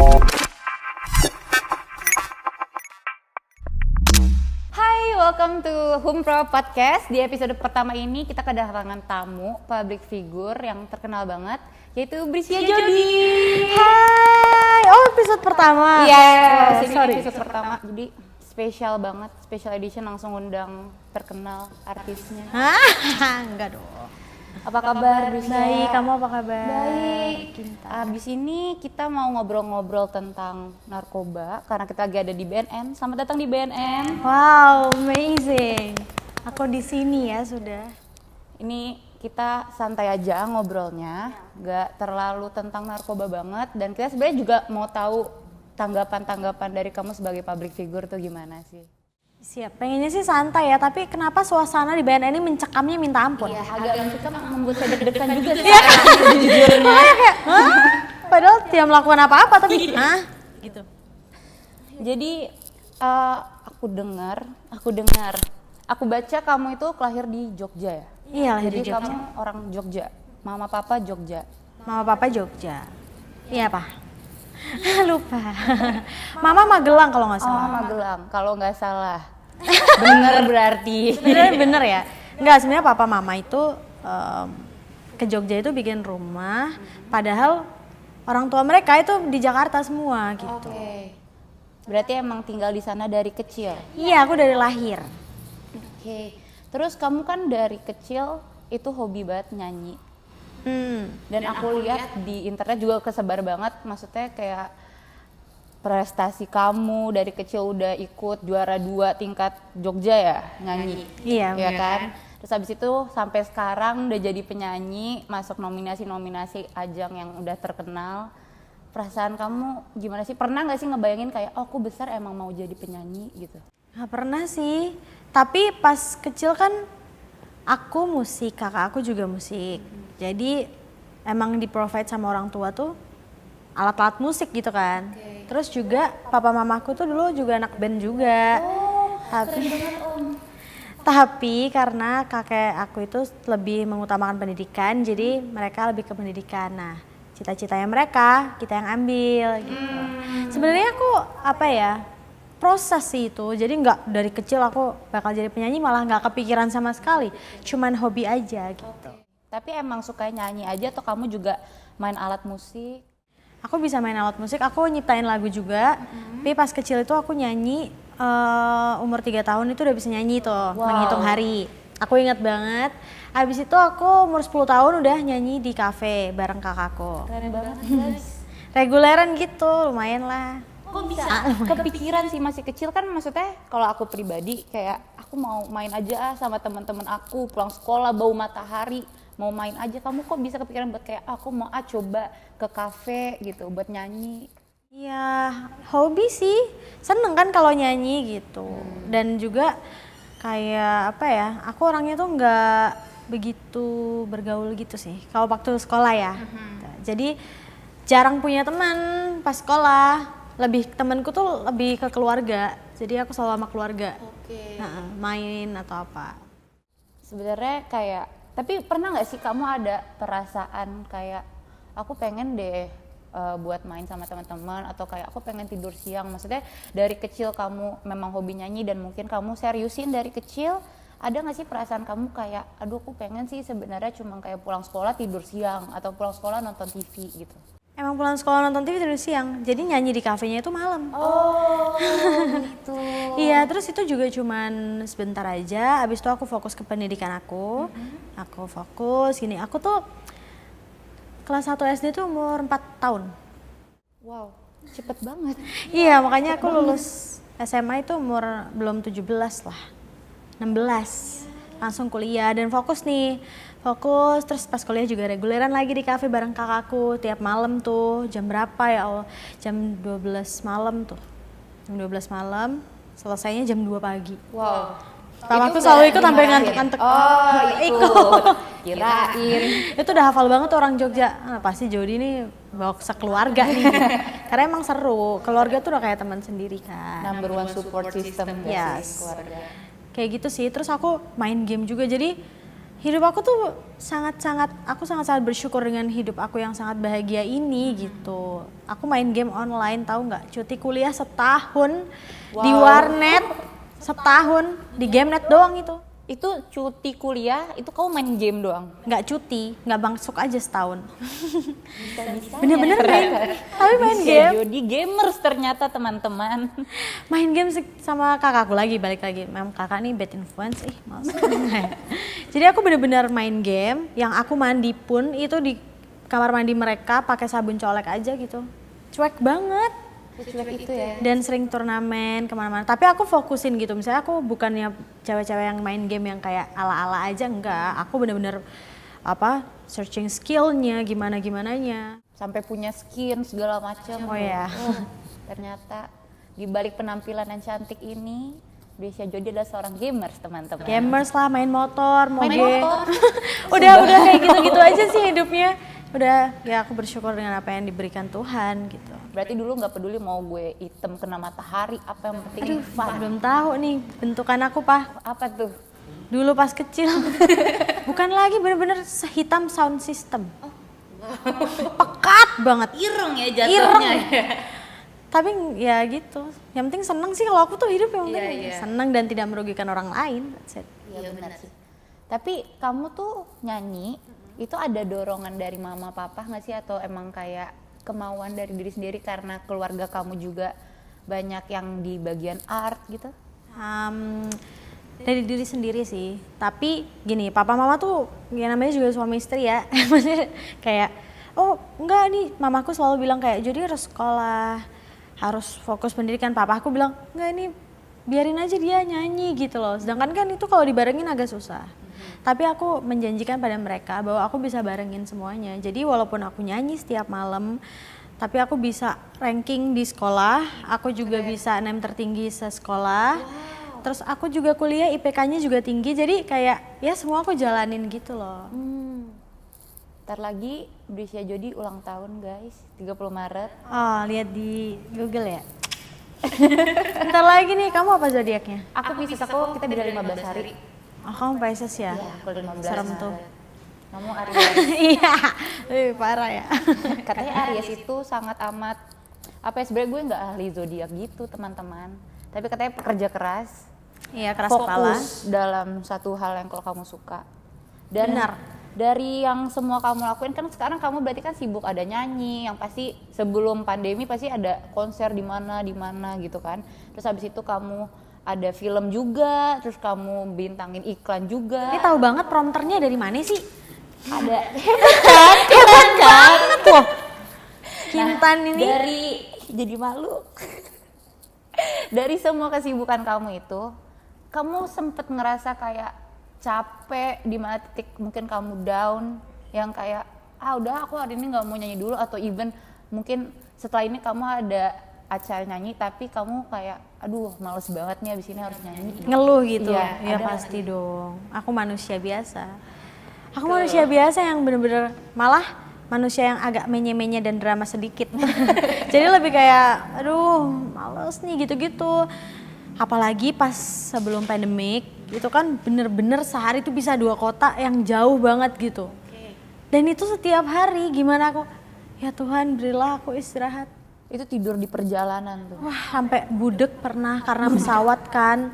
Hai, welcome to Humpro Podcast. Di episode pertama ini kita kedatangan tamu public figure yang terkenal banget, yaitu Brisya Jody. Hai, episode pertama. Iya, ini sorry. episode pertama. Jadi spesial banget, special edition, langsung undang terkenal artisnya. Hah, enggak dong. Apa kabar Brisya? Baik, kamu apa kabar? Baik. Abis ini kita mau ngobrol-ngobrol tentang narkoba karena kita lagi ada di BNN. Selamat datang di BNN. Wow, amazing. Aku di sini ya sudah. Ini kita santai aja ngobrolnya, nggak terlalu tentang narkoba banget. Dan kita sebenarnya juga mau tahu tanggapan-tanggapan dari kamu sebagai public figure tuh gimana sih? Siap, pengennya sih santai ya, tapi kenapa suasana di BNN ini mencekamnya minta ampun? Iya, agak mencekam, membuat saya deg-degan juga sih. Jujurnya. Hah? Padahal tidak melakukan apa-apa, tapi hah? Gitu. Jadi aku baca kamu itu lahir di Jogja ya? Iya, lahir di Jadi Jogja. kamu orang Jogja, mama papa Jogja. Mama papa Jogja. Iya, Pak. Lupa. Mama Magelang kalau nggak Oh, salah. Magelang, kalau nggak salah. Bener berarti. Sebenarnya bener ya? Enggak, sebenarnya papa mama itu ke Jogja itu bikin rumah, padahal orang tua mereka itu di Jakarta semua gitu. Oke. Berarti emang tinggal di sana dari kecil. Iya, aku dari lahir. Oke. Terus kamu kan dari kecil itu hobi banget nyanyi. Dan aku lihat di internet juga kesebar banget, maksudnya kayak prestasi kamu dari kecil udah ikut juara 2 tingkat Jogja ya nyanyi. Iya, Ya kan? Terus habis itu sampai sekarang udah jadi penyanyi, masuk nominasi-nominasi ajang yang udah terkenal. Perasaan kamu gimana sih? Pernah nggak sih ngebayangin kayak, oh aku besar emang mau jadi penyanyi gitu? Nggak pernah sih. Tapi pas kecil kan aku musik, kakak aku juga musik. Jadi emang di-provide sama orang tua tuh alat-alat musik gitu kan. Terus juga papa mamaku tuh dulu juga anak band juga. Tapi karena kakek aku itu lebih mengutamakan pendidikan, jadi mereka lebih ke pendidikan. Nah, cita-citanya mereka kita yang ambil gitu. Sebenarnya aku proses sih itu. Jadi nggak dari kecil aku bakal jadi penyanyi, malah nggak kepikiran sama sekali. Cuman hobi aja gitu. Tapi emang suka nyanyi aja atau kamu juga main alat musik? Aku bisa main alat musik, aku nyiptain lagu juga. Tapi pas kecil itu aku nyanyi, umur 3 tahun itu udah bisa nyanyi tuh, menghitung hari. Aku ingat banget. Abis itu aku umur 10 tahun udah nyanyi di kafe bareng kakakku. Keren banget guys. Reguleran gitu, lumayan lah. Kok bisa kepikiran sih masih kecil kan, maksudnya kalau aku pribadi kayak aku mau main aja sama teman-teman aku, pulang sekolah bau matahari, mau main aja. Kamu kok bisa kepikiran buat kayak aku mau coba ke kafe gitu buat nyanyi? Ya hobi sih, seneng kan kalau nyanyi gitu. Dan juga kayak aku orangnya tuh nggak begitu bergaul gitu sih kalau waktu sekolah ya. Jadi jarang punya teman pas sekolah. Temanku tuh lebih ke keluarga, jadi aku selalu sama keluarga. Main atau apa. Sebenarnya kayak, tapi pernah nggak sih kamu ada perasaan kayak aku pengen deh buat main sama teman-teman, atau kayak aku pengen tidur siang? Maksudnya dari kecil kamu memang hobi nyanyi dan mungkin kamu seriusin dari kecil, ada nggak sih perasaan kamu kayak aduh aku pengen sih sebenarnya cuma kayak pulang sekolah tidur siang atau pulang sekolah nonton TV gitu? Emang pulang sekolah nonton TV tidur siang, jadi nyanyi di kafenya itu malam. Oh gitu. Iya, terus itu juga cuman sebentar aja, abis itu aku fokus ke pendidikan aku. Aku fokus gini, aku tuh kelas 1 SD tuh umur 4 tahun. Wow, cepet banget. Iya, makanya aku lulus SMA itu umur belum 17 lah, 16. Langsung kuliah dan fokus nih. Fokus, terus pas kuliah juga reguleran lagi di kafe bareng kakakku tiap malam tuh. Jam berapa ya Allah? Jam 12 malam tuh. Jam 12 malam, selesainya jam 2 pagi. Wow. Papaku selalu ikut sampai ngantuk-ngantuk. Oh, ikut. Kirain. Itu udah hafal banget tuh orang Jogja. Pasti Jody nih bawa sekeluarga nih. Karena emang seru. Keluarga tuh udah kayak teman sendiri kan. Number one support system Yes. keluarga. Kayak gitu sih. Terus aku main game juga. Jadi Hidup aku tuh aku sangat-sangat bersyukur dengan hidup aku yang sangat bahagia ini gitu. Aku main game online, tahu nggak? Cuti kuliah setahun di warnet, setahun di game net doang itu. Itu cuti kuliah, itu kamu main game doang? Nggak cuti, nggak masuk aja setahun. Bisa-bisa. Bener-bener tapi main game. Jadi gamers ternyata teman-teman. Main game sama kakakku lagi, balik lagi. Memang kakak nih bad influence, males. Jadi aku bener-bener main game, yang aku mandi pun itu di kamar mandi mereka pakai sabun colek aja gitu. Cuek banget. Cuek itu ya. Dan sering turnamen kemana-mana. Tapi aku fokusin gitu, misalnya aku bukannya cewek-cewek yang main game yang kayak ala-ala aja, enggak. Aku bener-bener searching skillnya, gimana-gimananya. Sampai punya skin segala macam. Oh ya. Ternyata di balik penampilan yang cantik ini, Brescia Jody adalah seorang gamers, teman-teman. Gamers lah, main motor, Main moge. motor. udah kayak gitu-gitu aja sih hidupnya. Udah, ya aku bersyukur dengan apa yang diberikan Tuhan gitu. Berarti dulu nggak peduli mau gue hitam kena matahari, apa yang penting fun. Belum tahu nih bentukan aku, Pak. Apa tuh? Dulu pas kecil. Bukan lagi, bener-bener sehitam sound system. Pekat banget. Ireng ya Ireng. Tapi ya gitu. Yang penting seneng sih, kalau aku tuh hidup yang penting seneng dan tidak merugikan orang lain. That's it. Iya benar sih. Tapi kamu tuh nyanyi, itu ada dorongan dari mama papa nggak sih, atau emang kayak kemauan dari diri sendiri karena keluarga kamu juga banyak yang di bagian art gitu? Dari diri sendiri sih. Tapi gini, papa mama tuh ya namanya juga suami istri ya. Maksudnya kayak, oh enggak nih, mamaku selalu bilang kayak, jadi harus sekolah, harus fokus pendidikan. Papa aku bilang, enggak ini biarin aja dia nyanyi gitu loh. Sedangkan kan itu kalau dibarengin agak susah. Tapi aku menjanjikan pada mereka bahwa aku bisa barengin semuanya. Jadi walaupun aku nyanyi setiap malam, tapi aku bisa ranking di sekolah, aku juga bisa name tertinggi sekolah. Terus aku juga kuliah, IPK-nya juga tinggi. Jadi kayak ya semua aku jalanin gitu loh. Ntar lagi Brescia Jody ulang tahun guys, 30 Maret. Oh, lihat di Google ya. Bentar lagi nih, kamu apa zodiaknya? Aku Pisces, aku kita beda 15 hari. Oh, kamu Pisces ya? Iya, aku 15 Serem Maret. tuh. Kamu Aries. Iya, parah ya. Katanya Aries itu sangat amat, apa ya, sebenarnya gue nggak ahli zodiak gitu teman-teman. Tapi katanya pekerja keras, Iya, keras kepala. fokus dalam satu hal yang kalau kamu suka. Dan Benar. dari yang semua kamu lakuin kan sekarang kamu berarti kan sibuk, ada nyanyi, yang pasti sebelum pandemi pasti ada konser di mana gitu kan. Terus habis itu kamu ada film juga, terus kamu bintangin iklan juga. Ini tahu banget prompternya dari mana sih? Ada hebat kan? Tuh. Kintan ini. Dari jadi malu. Dari semua kesibukan kamu itu, kamu sempet ngerasa kayak capek di mana titik mungkin kamu down, yang kayak udah aku hari ini nggak mau nyanyi dulu, atau even mungkin setelah ini kamu ada acara nyanyi tapi kamu kayak aduh males banget nih abis ini harus nyanyi. Ngeluh gitu. Iya, Ya ada pasti dong. Aku manusia biasa. Aku manusia biasa yang bener-bener malah manusia yang agak menye-menye dan drama sedikit. Jadi lebih kayak aduh males nih gitu-gitu. Apalagi pas sebelum pandemik itu kan bener-bener sehari tuh bisa 2 kota yang jauh banget gitu. Dan itu setiap hari, gimana aku, ya Tuhan berilah aku istirahat. Itu tidur di perjalanan tuh. Wah sampai budek pernah karena pesawat kan.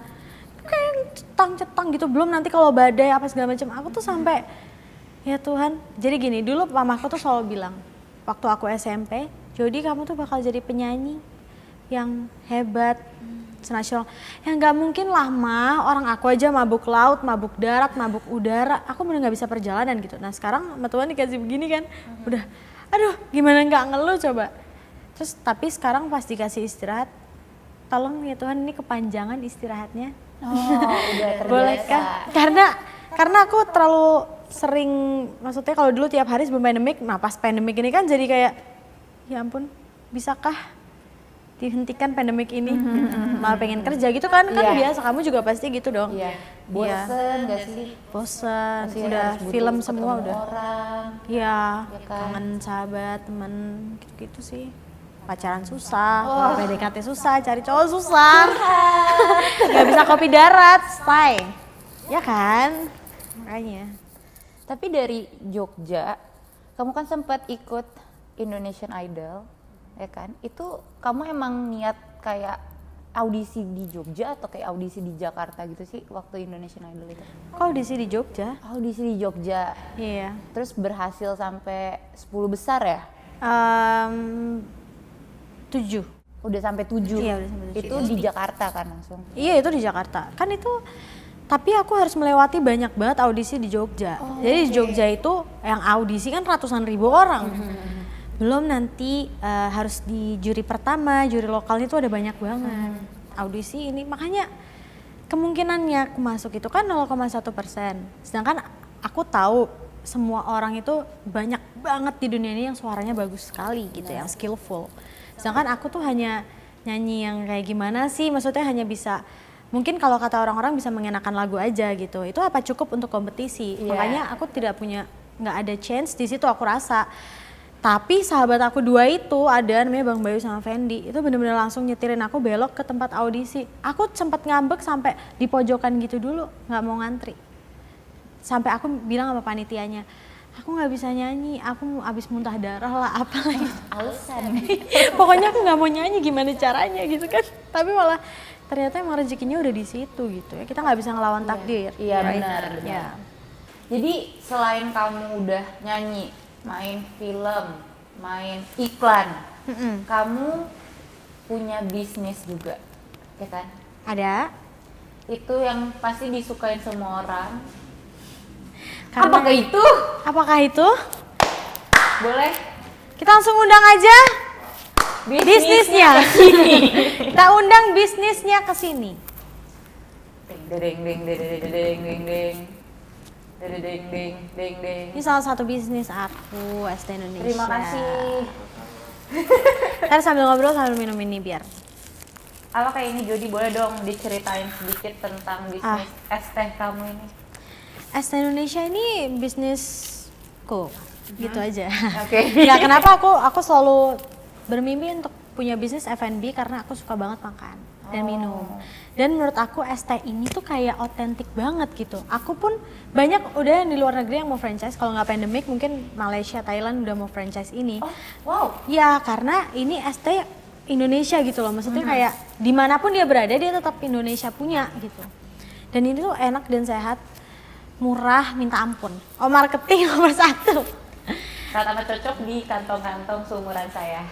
Kayak cetang-cetang gitu, belum nanti kalau badai apa segala macam. Aku tuh sampai, ya Tuhan. Jadi gini, dulu mamaku tuh selalu bilang, waktu aku SMP, Jody kamu tuh bakal jadi penyanyi yang hebat, senasional. Ya nggak mungkin lah Ma, orang aku aja mabuk laut, mabuk darat, mabuk udara. Aku bener nggak bisa perjalanan gitu. Nah sekarang sama Tuhan dikasih begini kan, udah, aduh gimana nggak ngeluh coba. Terus tapi sekarang pas dikasih istirahat, tolong ya Tuhan ini kepanjangan istirahatnya. Oh, udah terbiasa. Boleh kan? Karena aku terlalu sering, maksudnya kalau dulu tiap hari sebelum pandemik, nah pas pandemik ini kan jadi kayak, ya ampun, bisakah dihentikan pandemik ini? Malah pengen kerja gitu kan? Kan biasa, kamu juga pasti gitu dong. Iya. Bosen nggak sih? Bosen, Pasti udah harus butuh film ketemu semua udah. orang. Iya, Ya kan? kangen sahabat, temen, gitu sih. Pacaran susah, PDKT susah, cari cowok susah. Gak bisa kopi darat, stay. Ya kan? Makanya. Tapi dari Jogja, kamu kan sempat ikut Indonesian Idol, ya kan? Itu kamu emang niat kayak audisi di Jogja atau kayak audisi di Jakarta gitu sih waktu Indonesian Idol itu? Kok audisi di Jogja? Audisi di Jogja, Iya. terus berhasil sampai 10 besar ya? 7. Udah sampai 7. Iya, udah sampai 7. Itu di Jakarta kan langsung? Iya, itu di Jakarta. Kan itu, tapi aku harus melewati banyak banget audisi di Jogja. Jadi di Jogja itu yang audisi kan ratusan ribu orang. Belum nanti harus di juri pertama, juri lokalnya itu ada banyak banget. Audisi ini, makanya kemungkinannya aku masuk itu kan 0,1%. Sedangkan aku tahu semua orang itu banyak banget di dunia ini yang suaranya bagus sekali gitu, yang skillful. Sedangkan aku tuh hanya nyanyi yang kayak gimana sih, maksudnya hanya bisa, mungkin kalau kata orang-orang bisa mengenakan lagu aja gitu. Itu apa cukup untuk kompetisi? Makanya aku tidak punya, nggak ada chance di situ aku rasa. Tapi sahabat aku 2 itu ada namanya Bang Bayu sama Fendi, itu bener-bener langsung nyetirin aku belok ke tempat audisi. Aku sempat ngambek sampai di pojokan gitu dulu, nggak mau ngantri. Sampai aku bilang sama panitianya, aku nggak bisa nyanyi, aku abis muntah darah lah apa lagi. Alasan. Pokoknya aku nggak mau nyanyi, gimana caranya gitu kan. Tapi malah ternyata emang rezekinya udah di situ gitu ya. Kita nggak bisa ngelawan takdir. Iya right? benar. Ya. Jadi selain kamu udah nyanyi, main film, main iklan, kamu punya bisnis juga, ya kan? Ada. Itu yang pasti disukain semua orang. Karena- Apakah itu? Apakah itu? Boleh? Kita langsung undang aja bisnisnya. Kita undang bisnisnya ke sini. Deng deng deng deng deng deng deng deng. Deng deng deng deng deng. Ini salah satu bisnis aku, ST Indonesia. Terima kasih. Ntar sambil ngobrol sambil minum ini biar. Apa kayak ini Jody, boleh dong diceritain sedikit tentang bisnis es teh kamu ini? ST Indonesia ini bisnisku, gitu aja. Oke. Ya kenapa aku selalu bermimpi untuk punya bisnis F&B karena aku suka banget makan dan minum. Dan menurut aku es teh ini tuh kayak otentik banget gitu. Aku pun banyak udah yang di luar negeri yang mau franchise. Kalau nggak pandemik mungkin Malaysia, Thailand udah mau franchise ini. Oh, wow. Ya karena ini es teh Indonesia gitu loh. Maksudnya kayak dimanapun dia berada dia tetap Indonesia punya gitu. Dan ini tuh enak dan sehat, murah minta ampun. Oh, marketing nomor 1. Sangat amat cocok di kantong-kantong seumuran saya.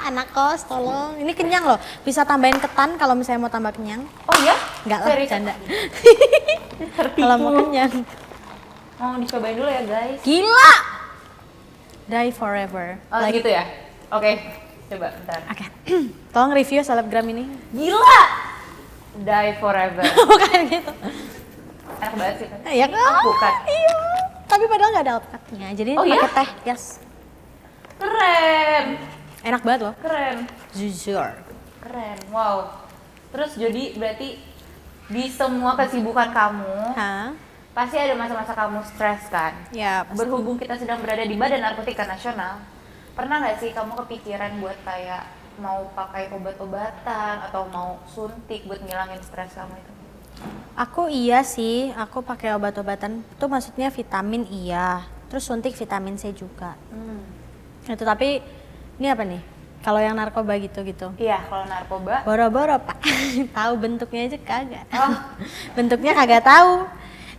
Anak kos tolong. Ini kenyang loh. Bisa tambahin ketan kalau misalnya mau tambah kenyang. Oh iya? Enggak lah, Serius? canda. Tertipu. Kalau mau kenyang. Mau dicobain dulu ya guys. Gila. Die forever. Oh gitu ya? Oke, coba bentar. Oke. Tolong review selebgram ini. Gila! Die forever. Bukan gitu. Enak banget sih. Ya kan? Bukan. Iya. Tapi padahal nggak ada alpukatnya. Jadi ini Oh, iya? pakai teh, yes. Keren. Enak banget loh. Keren. Jujur. Keren. Wow. Terus jadi berarti di semua kesibukan kamu Hah? pasti ada masa-masa kamu stres kan? Ya, pasti. Berhubung kita sedang berada di Badan Narkotika Nasional, pernah nggak sih kamu kepikiran buat kayak mau pakai obat-obatan atau mau suntik buat ngilangin stres kamu itu? Aku iya sih, aku pakai obat-obatan. Itu maksudnya vitamin iya. Terus suntik vitamin C juga. Itu tapi ini apa nih? Kalau yang narkoba gitu-gitu. Iya, kalau narkoba. Boro-boro Pak. Tahu bentuknya aja kagak. Oh. Bentuknya kagak tahu.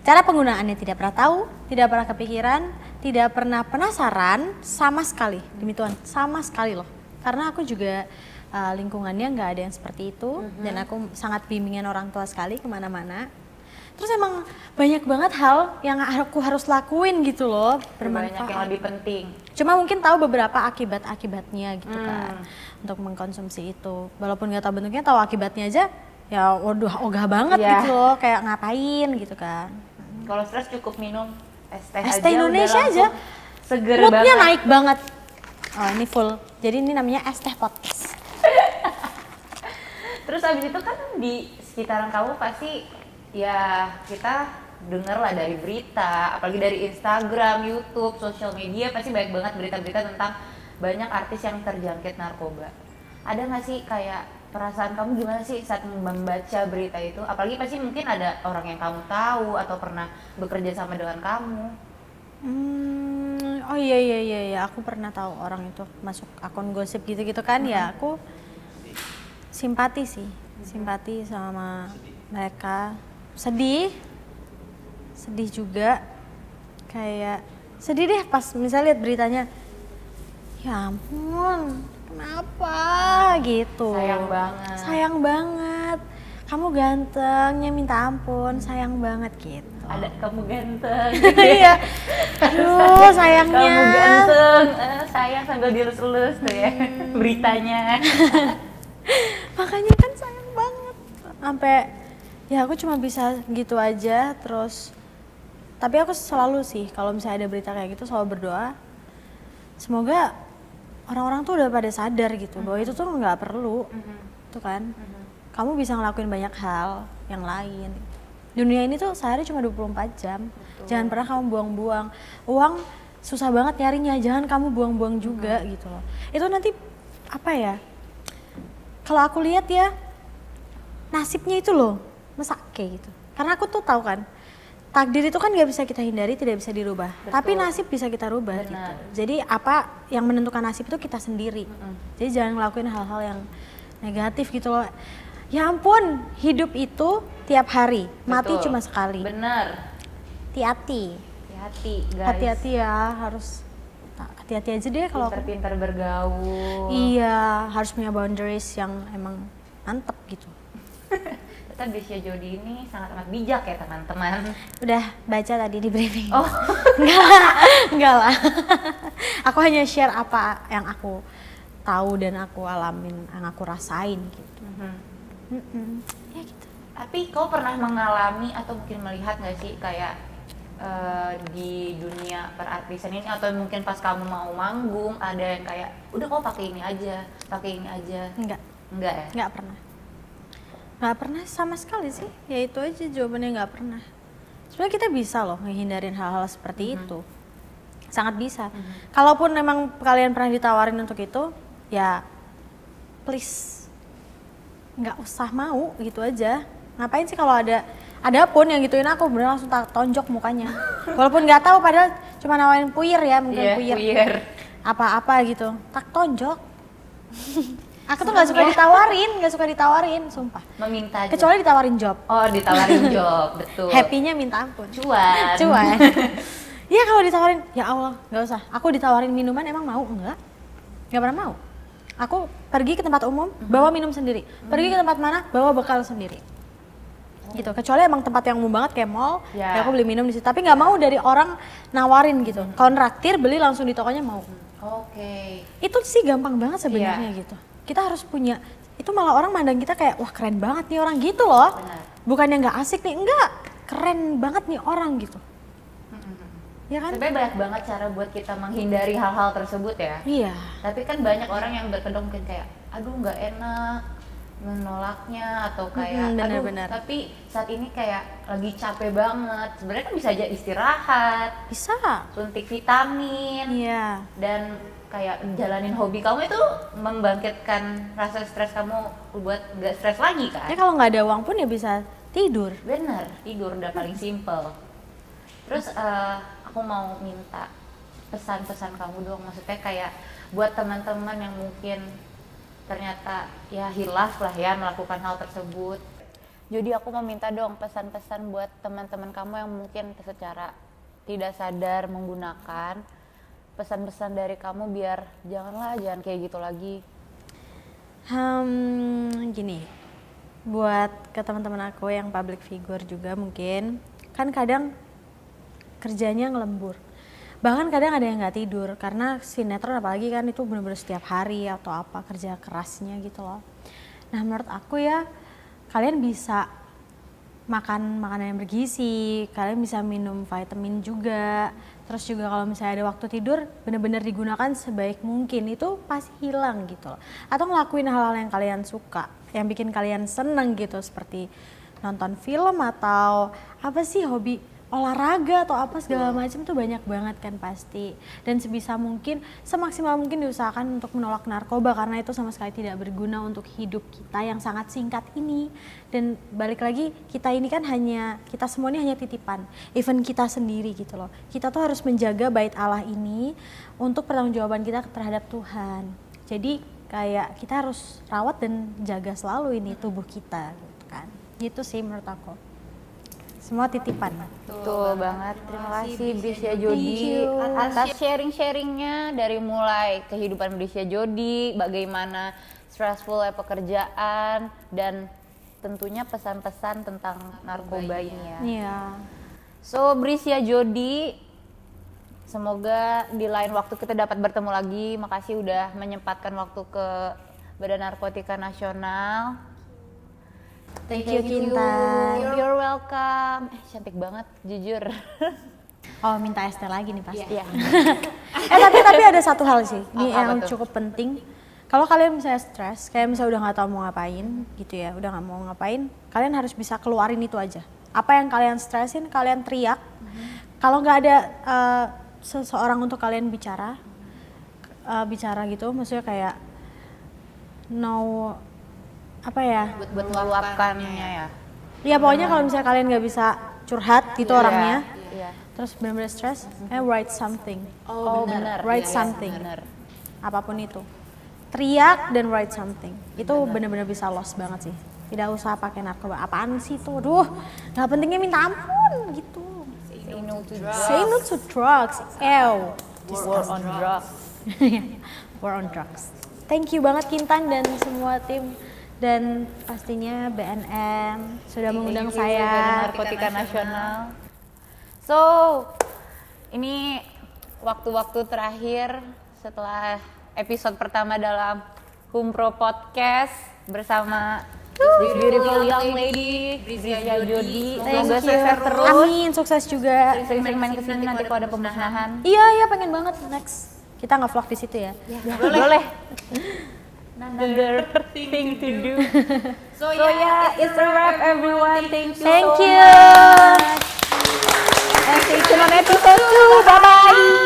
Cara penggunaannya tidak pernah tahu, tidak pernah kepikiran, tidak pernah penasaran sama sekali. Demi Tuhan, sama sekali loh. Karena aku juga lingkungannya nggak ada yang seperti itu dan aku sangat bimbingan orang tua sekali kemana-mana. Terus emang banyak banget hal yang aku harus lakuin gitu loh, Banyak yang bermanfaat. lebih penting. Cuma mungkin tahu beberapa akibat-akibatnya gitu kan untuk mengkonsumsi itu. Walaupun nggak tahu bentuknya, tahu akibatnya aja ya waduh ogah banget Iya. gitu loh, kayak ngapain gitu kan. Kalau stres cukup minum es teh Es aja. teh Indonesia udah aja. langsung seger Moodnya banget. naik banget. Oh ini full. Jadi ini namanya es teh podcast. Terus abis itu kan di sekitaran kamu pasti ya kita denger lah dari berita, apalagi dari Instagram, YouTube, sosial media pasti banyak banget berita-berita tentang banyak artis yang terjangkit narkoba. Ada nggak sih kayak perasaan kamu gimana sih saat membaca berita itu? Apalagi pasti mungkin ada orang yang kamu tahu atau pernah bekerja sama dengan kamu. Oh iya, aku pernah tahu orang itu masuk akun gosip gitu-gitu kan, ya aku simpati sih, simpati sama mereka. Sedih juga, kayak sedih deh pas misalnya lihat beritanya, ya ampun kenapa gitu. Sayang banget, kamu gantengnya minta ampun, sayang banget gitu. Ada kamu ganteng. Iya, aduh sayangnya. Kamu ganteng, sayang sambil dilus-elus tuh ya beritanya. Makanya kan sayang banget. Sampai ya aku cuma bisa gitu aja terus. Tapi aku selalu sih kalau misalnya ada berita kayak gitu selalu berdoa. Semoga orang-orang tuh udah pada sadar gitu bahwa itu tuh nggak perlu. Tuh kan. Kamu bisa ngelakuin banyak hal yang lain. Dunia ini tuh sehari cuma 24 jam. Betul. Jangan pernah kamu buang-buang. Uang susah banget nyarinya, jangan kamu buang-buang juga gitu loh. Itu nanti apa ya? Kalau aku lihat ya nasibnya itu loh, mesake gitu. Karena aku tuh tahu kan, takdir itu kan nggak bisa kita hindari, tidak bisa dirubah. Betul. Tapi nasib bisa kita rubah. Gitu. Jadi apa yang menentukan nasib itu kita sendiri. Jadi jangan ngelakuin hal-hal yang negatif gitu loh. Ya ampun, hidup itu tiap hari, mati cuma sekali. Bener. Hati-hati. Hati-hati guys. Hati-hati ya, harus hati-hati aja deh kalau pintar-pintar bergaul. Iya, harus punya boundaries yang emang mantep gitu. Ternyata Desya Jody ini sangat amat bijak ya teman-teman. Udah baca tadi di briefing. Oh. Enggak lah. Aku hanya share apa yang aku tahu dan aku alamin, yang aku rasain gitu. Ya gitu. Tapi kau pernah mengalami atau mungkin melihat nggak sih kayak di dunia perartisan ini atau mungkin pas kamu mau manggung ada yang kayak udah kau pakai ini aja. Enggak ya? Enggak pernah sama sekali sih. Ya itu aja jawabannya, enggak pernah. Sebenarnya kita bisa loh ngehindarin hal-hal seperti itu. Sangat bisa. Kalaupun memang kalian pernah ditawarin untuk itu, ya please nggak usah mau gitu aja. Ngapain sih kalau ada pun yang gituin aku, bener langsung tak tonjok mukanya. Walaupun nggak tahu padahal cuma nawarin puyer ya, mungkin puyer. Apa-apa gitu, tak tonjok. Aku tuh nggak suka ditawarin, sumpah. Meminta aja. Kecuali ditawarin job. Oh, ditawarin job, betul. Happy-nya minta ampun. Cuan. Iya kalau ditawarin, ya Allah nggak usah. Aku ditawarin minuman emang mau? Nggak pernah mau. Aku pergi ke tempat umum, bawa minum sendiri. Pergi ke tempat mana, bawa bekal sendiri. Gitu. Kecuali emang tempat yang umum banget kayak mall, ya aku beli minum di situ. Tapi nggak mau dari orang nawarin gitu. Kalau traktir beli langsung di tokonya mau. Itu sih gampang banget sebenarnya gitu. Kita harus punya. Itu malah orang mandang kita kayak wah keren banget nih orang gitu loh. Bukannya nggak asik nih, enggak. Keren banget nih orang gitu. Ya kan? Sebenarnya banyak banget cara buat kita menghindari hal-hal tersebut ya. Iya. Tapi kan banyak orang yang berkedok mungkin kayak, aduh nggak enak menolaknya atau kayak, bener. tapi saat ini kayak lagi capek banget. Sebenarnya kan bisa aja istirahat. Bisa. Suntik vitamin. Iya. Dan kayak jalanin hobi kamu itu membangkitkan rasa stres kamu buat nggak stres lagi kan? Ya kalau nggak ada uang pun ya bisa tidur. Bener, tidur udah paling simple. Terus aku mau minta pesan-pesan kamu dong, maksudnya kayak buat teman-teman yang mungkin ternyata ya hilaf lah ya melakukan hal tersebut. Jadi aku mau minta dong pesan-pesan buat teman-teman kamu yang mungkin secara tidak sadar menggunakan pesan-pesan dari kamu biar jangan kayak gitu lagi. Gini, buat ke teman-teman aku yang public figure juga mungkin kan kadang kerjanya ngelembur, bahkan kadang ada yang nggak tidur karena sinetron apalagi kan itu benar-benar setiap hari atau apa kerja kerasnya gitu loh. Nah menurut aku ya kalian bisa makan makanan yang bergizi, kalian bisa minum vitamin juga, terus juga kalau misalnya ada waktu tidur benar-benar digunakan sebaik mungkin, itu pasti hilang gitu loh. Atau ngelakuin hal-hal yang kalian suka, yang bikin kalian seneng gitu, seperti nonton film atau apa sih hobi olahraga atau apa segala macam tuh banyak banget kan pasti. Dan sebisa mungkin, semaksimal mungkin diusahakan untuk menolak narkoba karena itu sama sekali tidak berguna untuk hidup kita yang sangat singkat ini. Dan balik lagi, kita ini kan kita semua ini hanya titipan, even kita sendiri gitu loh. Kita tuh harus menjaga bait Allah ini untuk pertanggungjawaban kita terhadap Tuhan. Jadi kayak kita harus rawat dan jaga selalu ini tubuh kita gitu kan. Gitu sih menurut aku. Semua titipan. Betul banget. Terima kasih Brisya Jodi atas sharing-sharingnya dari mulai kehidupan Brisya Jodi, bagaimana stressful pekerjaan, dan tentunya pesan-pesan tentang narkoba ini ya. Iya. So Brisya Jodi, semoga di lain waktu kita dapat bertemu lagi. Makasih udah menyempatkan waktu ke Badan Narkotika Nasional. Thank you Kintan. You're welcome. Cantik banget, jujur. Oh, minta es teh lagi nih pasti. Iya. Tapi ada satu hal sih, ini Apa yang tuh? cukup penting. Kalau kalian misalnya stres, kayak misalnya udah nggak tahu mau ngapain, gitu ya, udah nggak mau ngapain, kalian harus bisa keluarin itu aja. Apa yang kalian stresin, kalian teriak. Kalau nggak ada seseorang untuk kalian bicara gitu, maksudnya kayak apa ya? Buat meluapkannya ya. Ya pokoknya kalau misalnya kalian nggak bisa curhat gitu orangnya, Iya. terus benar-benar stres, write something. Oh, benar. Write Iya, something. benar. Apapun itu. Teriak dan write something. Itu benar-benar bisa lost banget sih. Tidak usah pakai narkoba. Apaan sih itu? Aduh, nggak pentingnya minta ampun gitu. Say no to drugs. Say no to drugs. Ew. War on drugs. War on drugs. Thank you banget Kintan dan semua tim. Dan pastinya BNN sudah mengundang Badan saya. Narkotika Nasional. So, ini waktu-waktu terakhir setelah episode pertama dalam Humpro Podcast bersama this beautiful young lady Brisya Jodi. Thank Semoga you. sukses terus. Amin, sukses juga. Sering-sering main kesini nanti kalau ada pemusnahan. Iya, pengen banget next. Kita nge-vlog di situ ya. Boleh. Another thing to do. So yeah, it's a wrap everyone. Thank you. Thank so you. much. And stay tuned on episode 2. Bye bye.